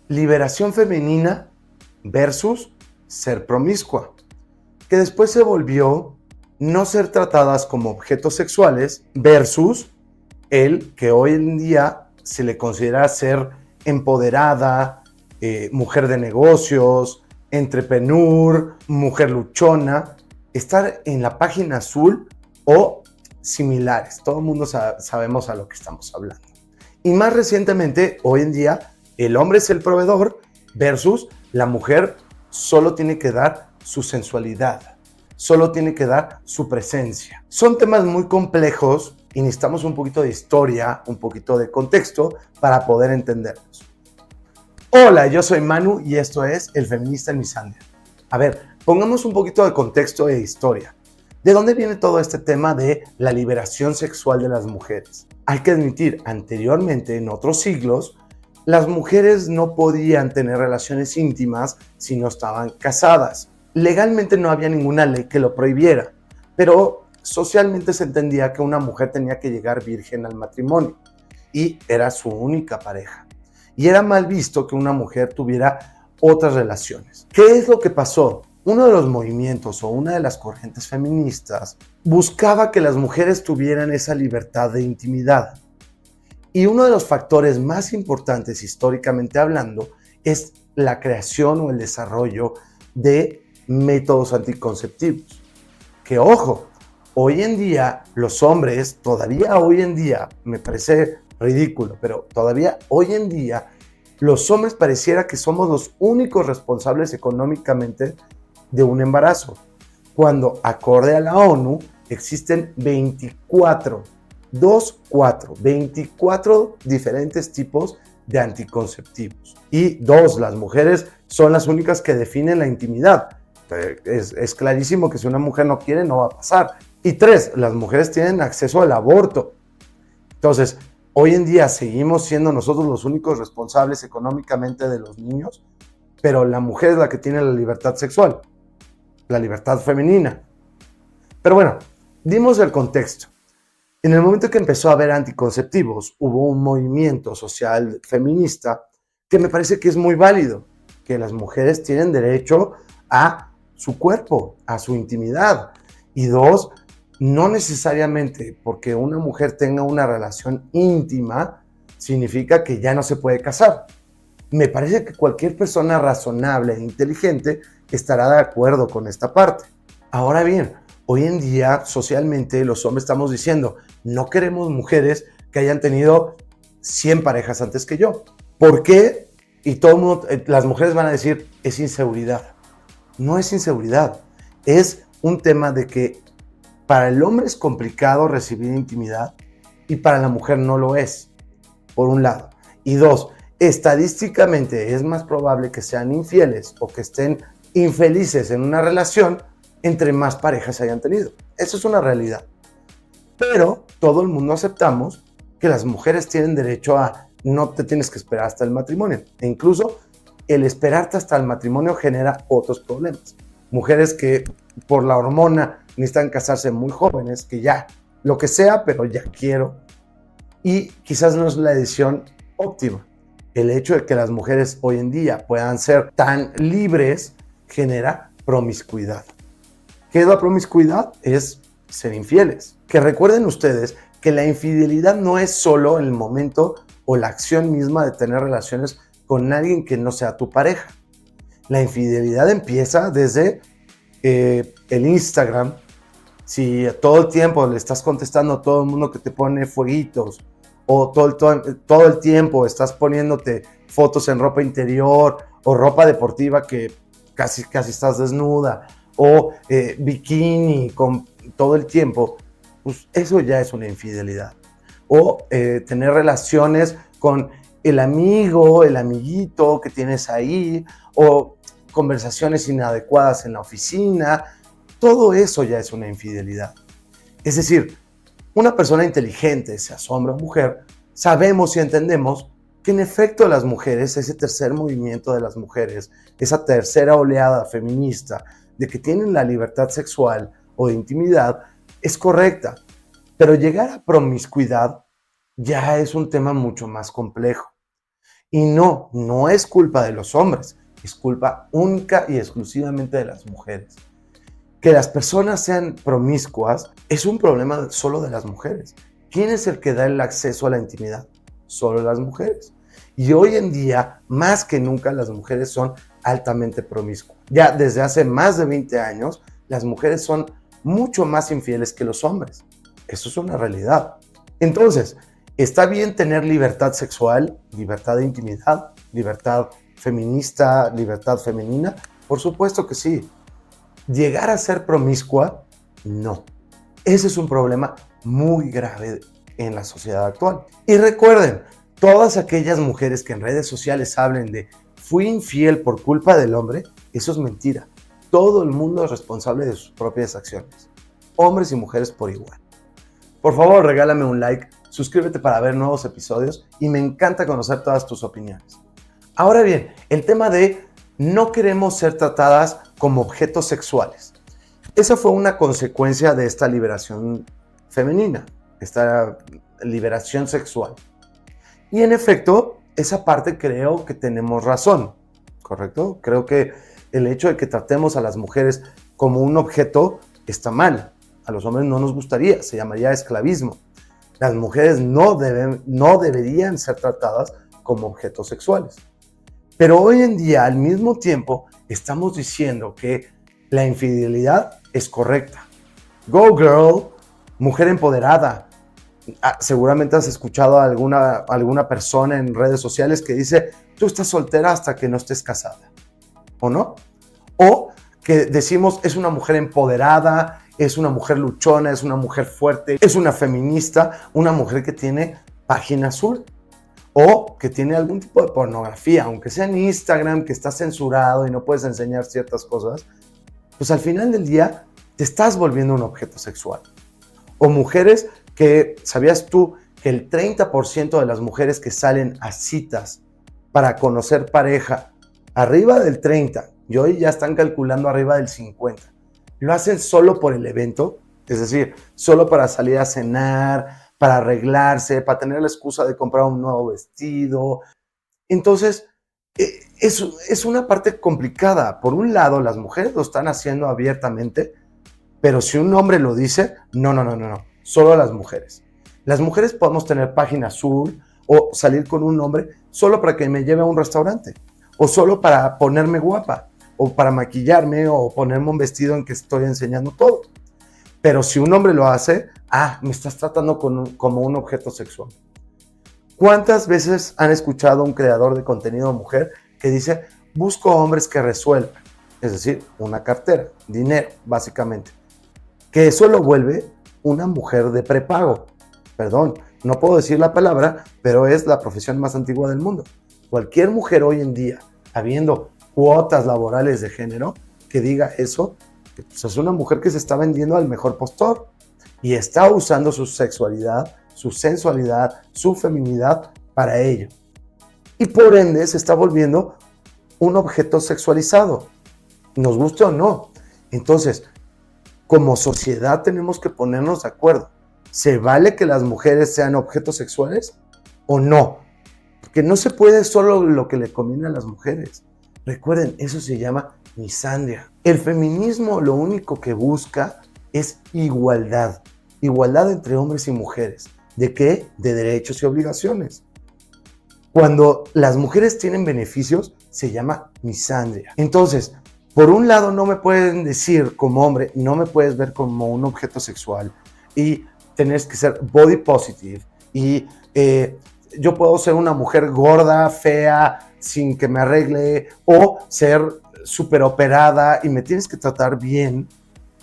liberación femenina versus ser promiscua, que después se volvió no ser tratadas como objetos sexuales versus el que hoy en día se le considera ser empoderada, mujer de negocios, entrepreneur, mujer luchona, estar en la página azul o similares. Todo el mundo sabemos a lo que estamos hablando. Y más recientemente, hoy en día, el hombre es el proveedor versus la mujer solo tiene que dar su sensualidad, solo tiene que dar su presencia. Son temas muy complejos y necesitamos un poquito de historia, un poquito de contexto para poder entenderlos. Hola, yo soy Manu y esto es El Feminista en Misandria. A ver, pongamos un poquito de contexto e historia. ¿De dónde viene todo este tema de la liberación sexual de las mujeres? Hay que admitir, anteriormente, en otros siglos, las mujeres no podían tener relaciones íntimas si no estaban casadas. Legalmente no había ninguna ley que lo prohibiera, pero socialmente se entendía que una mujer tenía que llegar virgen al matrimonio y era su única pareja. Y era mal visto que una mujer tuviera otras relaciones. ¿Qué es lo que pasó? Uno de los movimientos o una de las corrientes feministas buscaba que las mujeres tuvieran esa libertad de intimidad. Y uno de los factores más importantes históricamente hablando es la creación o el desarrollo de métodos anticonceptivos. Que ojo, hoy en día los hombres, todavía hoy en día, me parece ridículo, pero todavía hoy en día los hombres pareciera que somos los únicos responsables económicamente de un embarazo, cuando acorde a la ONU existen 24 diferentes tipos de anticonceptivos. Y las mujeres son las únicas que definen la intimidad. Es clarísimo que si una mujer no quiere, no va a pasar. Y 3, las mujeres tienen acceso al aborto. Entonces, hoy en día seguimos siendo nosotros los únicos responsables económicamente de los niños, pero la mujer es la que tiene la libertad sexual, la libertad femenina. Pero bueno, dimos el contexto. En el momento que empezó a haber anticonceptivos, hubo un movimiento social feminista que me parece que es muy válido, que las mujeres tienen derecho a su cuerpo, a su intimidad. Y 2, no necesariamente porque una mujer tenga una relación íntima significa que ya no se puede casar. Me parece que cualquier persona razonable e inteligente estará de acuerdo con esta parte. Ahora bien, hoy en día socialmente los hombres estamos diciendo, no queremos mujeres que hayan tenido 100 parejas antes que yo. ¿Por qué? Y todo el mundo, las mujeres van a decir, es inseguridad. No es inseguridad, es un tema de que para el hombre es complicado recibir intimidad y para la mujer no lo es, por un lado. Y 2, estadísticamente es más probable que sean infieles o que estén infelices en una relación entre más parejas hayan tenido. Eso es una realidad. Pero todo el mundo aceptamos que las mujeres tienen derecho a no te tienes que esperar hasta el matrimonio. E incluso el esperarte hasta el matrimonio genera otros problemas. Mujeres que por la hormona necesitan casarse muy jóvenes, que ya, lo que sea, pero ya quiero. Y quizás no es la decisión óptima. El hecho de que las mujeres hoy en día puedan ser tan libres genera promiscuidad. ¿Qué es la promiscuidad? Es ser infieles. Que recuerden ustedes que la infidelidad no es solo el momento o la acción misma de tener relaciones con alguien que no sea tu pareja. La infidelidad empieza desde el Instagram. Si todo el tiempo le estás contestando a todo el mundo que te pone fueguitos, o todo el tiempo estás poniéndote fotos en ropa interior o ropa deportiva que casi estás desnuda, o bikini con todo el tiempo, pues eso ya es una infidelidad. O tener relaciones con el amigo, el amiguito que tienes ahí, o conversaciones inadecuadas en la oficina, todo eso ya es una infidelidad. Es decir, una persona inteligente, sea hombre o mujer, sabemos y entendemos que en efecto las mujeres, ese tercer movimiento de las mujeres, esa tercera oleada feminista de que tienen la libertad sexual o de intimidad, es correcta. Pero llegar a promiscuidad ya es un tema mucho más complejo. Y no, no es culpa de los hombres, es culpa única y exclusivamente de las mujeres. Que las personas sean promiscuas es un problema solo de las mujeres. ¿Quién es el que da el acceso a la intimidad? Solo las mujeres. Y hoy en día, más que nunca, las mujeres son altamente promiscuas. Ya desde hace más de 20 años, las mujeres son mucho más infieles que los hombres. Eso es una realidad. Entonces, ¿está bien tener libertad sexual, libertad de intimidad, libertad feminista, libertad femenina? Por supuesto que sí. ¿Llegar a ser promiscua? No. Ese es un problema muy grave en la sociedad actual. Y recuerden, todas aquellas mujeres que en redes sociales hablen de fui infiel por culpa del hombre, eso es mentira. Todo el mundo es responsable de sus propias acciones. Hombres y mujeres por igual. Por favor, regálame un like, suscríbete para ver nuevos episodios y me encanta conocer todas tus opiniones. Ahora bien, el tema de no queremos ser tratadas como objetos sexuales. Esa fue una consecuencia de esta liberación femenina, esta liberación sexual. Y en efecto, esa parte creo que tenemos razón, ¿correcto? Creo que el hecho de que tratemos a las mujeres como un objeto está mal. A los hombres no nos gustaría, se llamaría esclavismo. Las mujeres no deberían ser tratadas como objetos sexuales. Pero hoy en día, al mismo tiempo, estamos diciendo que la infidelidad es correcta. Go girl, mujer empoderada. Seguramente has escuchado a alguna persona en redes sociales que dice, tú estás soltera hasta que no estés casada, ¿o no? O que decimos, es una mujer empoderada, es una mujer luchona, es una mujer fuerte, es una feminista, una mujer que tiene página azul. O que tiene algún tipo de pornografía, aunque sea en Instagram, que está censurado y no puedes enseñar ciertas cosas, pues al final del día te estás volviendo un objeto sexual. O mujeres que, ¿sabías tú que el 30% de las mujeres que salen a citas para conocer pareja, arriba del 30, y hoy ya están calculando arriba del 50, lo hacen solo por el evento? Es decir, solo para salir a cenar, para arreglarse, para tener la excusa de comprar un nuevo vestido. Entonces, es una parte complicada. Por un lado, las mujeres lo están haciendo abiertamente, pero si un hombre lo dice, no, solo las mujeres. Las mujeres podemos tener página azul o salir con un hombre solo para que me lleve a un restaurante, o solo para ponerme guapa, o para maquillarme, o ponerme un vestido en que estoy enseñando todo. Pero si un hombre lo hace, me estás tratando como un objeto sexual. ¿Cuántas veces han escuchado a un creador de contenido mujer que dice, busco hombres que resuelvan? Es decir, una cartera, dinero, básicamente. Que eso lo vuelve una mujer de prepago. Perdón, no puedo decir la palabra, pero es la profesión más antigua del mundo. Cualquier mujer hoy en día, habiendo cuotas laborales de género, que diga eso, pues es una mujer que se está vendiendo al mejor postor y está usando su sexualidad, su sensualidad, su feminidad para ello. Y por ende se está volviendo un objeto sexualizado, nos guste o no. Entonces, como sociedad tenemos que ponernos de acuerdo. ¿Se vale que las mujeres sean objetos sexuales o no? Porque no se puede solo lo que le conviene a las mujeres. Recuerden, eso se llama misandria. El feminismo lo único que busca es igualdad. Igualdad entre hombres y mujeres. ¿De qué? De derechos y obligaciones. Cuando las mujeres tienen beneficios, se llama misandria. Entonces, por un lado no me pueden decir como hombre, no me puedes ver como un objeto sexual y tenés que ser body positive y yo puedo ser una mujer gorda, fea, sin que me arregle o ser súper operada y me tienes que tratar bien,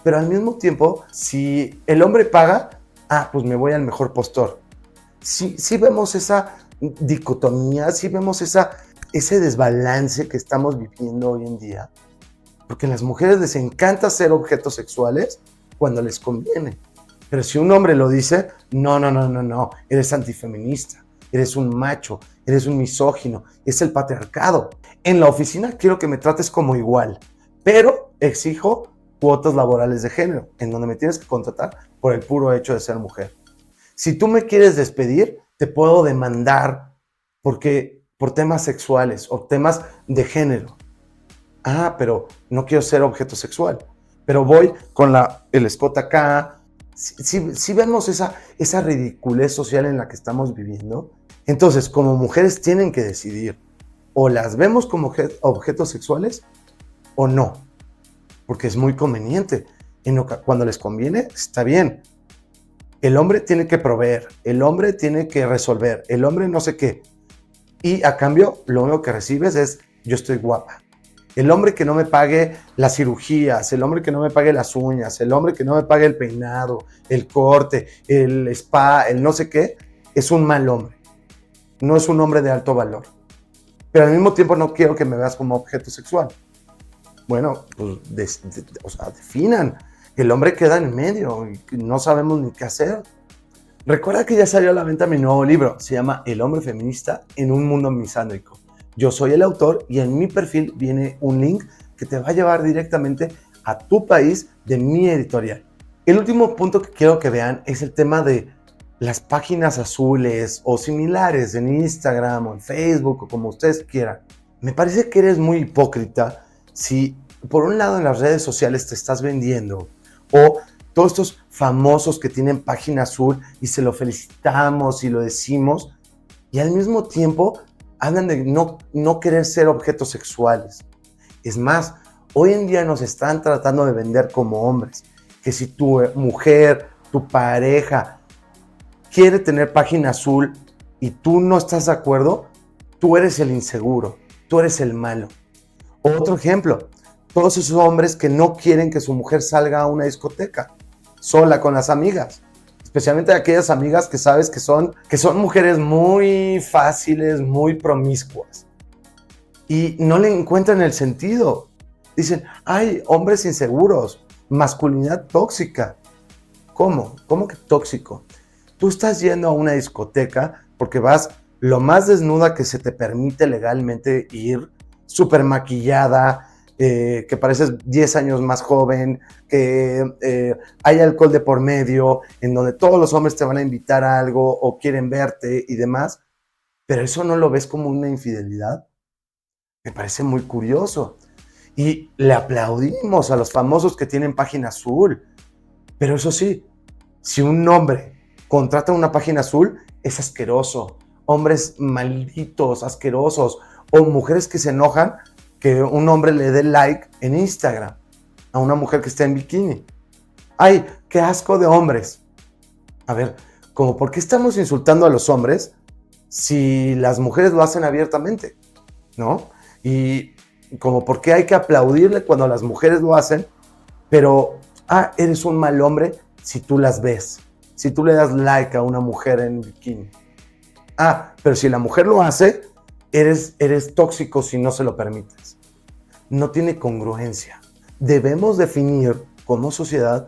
pero al mismo tiempo, si el hombre paga, pues me voy al mejor postor. Sí vemos esa dicotomía, sí vemos ese desbalance que estamos viviendo hoy en día, porque a las mujeres les encanta ser objetos sexuales cuando les conviene, pero si un hombre lo dice, no, eres antifeminista, eres un macho, eres un misógino, es el patriarcado. En la oficina quiero que me trates como igual, pero exijo cuotas laborales de género, en donde me tienes que contratar por el puro hecho de ser mujer. Si tú me quieres despedir, te puedo demandar porque por temas sexuales o temas de género. Ah, pero no quiero ser objeto sexual. Pero voy con el escote acá. Si vemos esa ridiculez social en la que estamos viviendo, entonces como mujeres tienen que decidir, o las vemos como objetos sexuales o no, porque es muy conveniente. Cuando les conviene, está bien. El hombre tiene que proveer, el hombre tiene que resolver, el hombre no sé qué. Y a cambio, lo único que recibes es, yo estoy guapa. El hombre que no me pague las cirugías, el hombre que no me pague las uñas, el hombre que no me pague el peinado, el corte, el spa, el no sé qué, es un mal hombre. No es un hombre de alto valor. Pero al mismo tiempo no quiero que me veas como objeto sexual. Bueno, pues definan. El hombre queda en medio y no sabemos ni qué hacer. Recuerda que ya salió a la venta mi nuevo libro. Se llama El hombre feminista en un mundo misándrico. Yo soy el autor y en mi perfil viene un link que te va a llevar directamente a tu país de mi editorial. El último punto que quiero que vean es el tema de las páginas azules o similares en Instagram o en Facebook o como ustedes quieran. Me parece que eres muy hipócrita si por un lado en las redes sociales te estás vendiendo o todos estos famosos que tienen página azul y se lo felicitamos y lo decimos y al mismo tiempo hablan de no querer ser objetos sexuales. Es más, hoy en día nos están tratando de vender como hombres, que si tu mujer, tu pareja quiere tener página azul y tú no estás de acuerdo, tú eres el inseguro, tú eres el malo. Otro ejemplo, todos esos hombres que no quieren que su mujer salga a una discoteca sola con las amigas, especialmente aquellas amigas que sabes que son mujeres muy fáciles, muy promiscuas y no le encuentran el sentido. Dicen, ay, hombres inseguros, masculinidad tóxica. ¿Cómo? ¿Cómo que tóxico? Tú estás yendo a una discoteca porque vas lo más desnuda que se te permite legalmente ir, súper maquillada, que pareces 10 años más joven, que hay alcohol de por medio, en donde todos los hombres te van a invitar a algo o quieren verte y demás, pero eso no lo ves como una infidelidad. Me parece muy curioso. Y le aplaudimos a los famosos que tienen página azul. Pero eso sí, si un hombre contrata una página azul, es asqueroso. Hombres malditos, asquerosos, o mujeres que se enojan que un hombre le dé like en Instagram a una mujer que está en bikini. ¡Ay, qué asco de hombres! A ver, ¿cómo por qué estamos insultando a los hombres si las mujeres lo hacen abiertamente? ¿No? Y como por qué hay que aplaudirle cuando las mujeres lo hacen, pero, eres un mal hombre si tú las ves, si tú le das like a una mujer en bikini. Pero si la mujer lo hace, eres tóxico si no se lo permites. No tiene congruencia. Debemos definir como sociedad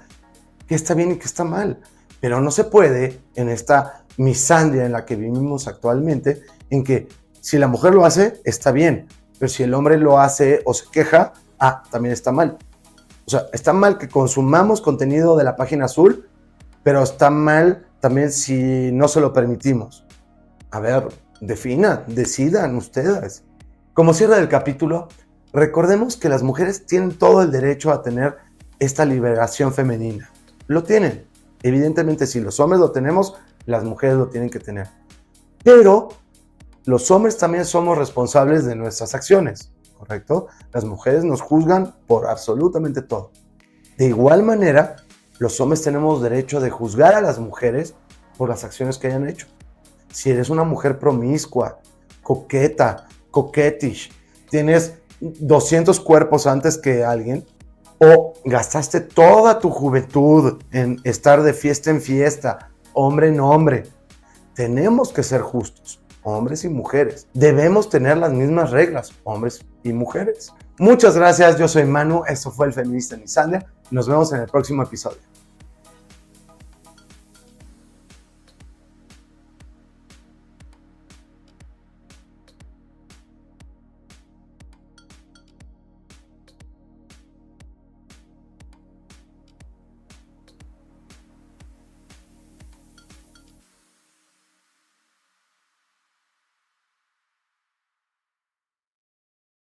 qué está bien y qué está mal, pero no se puede en esta misandria en la que vivimos actualmente, en que si la mujer lo hace, está bien, pero si el hombre lo hace o se queja, también está mal. O sea, está mal que consumamos contenido de la página azul, pero está mal también si no se lo permitimos. A ver, decidan ustedes. Como cierre del capítulo, recordemos que las mujeres tienen todo el derecho a tener esta liberación femenina. Lo tienen. Evidentemente, si los hombres lo tenemos, las mujeres lo tienen que tener. Pero los hombres también somos responsables de nuestras acciones, ¿correcto? Las mujeres nos juzgan por absolutamente todo. De igual manera, los hombres tenemos derecho de juzgar a las mujeres por las acciones que hayan hecho. Si eres una mujer promiscua, coqueta, coquetish, tienes 200 cuerpos antes que alguien, o gastaste toda tu juventud en estar de fiesta en fiesta, hombre en hombre, tenemos que ser justos, hombres y mujeres. Debemos tener las mismas reglas, hombres y mujeres. Muchas gracias, yo soy Manu, esto fue El Feminista en Misandria. Nos vemos en el próximo episodio.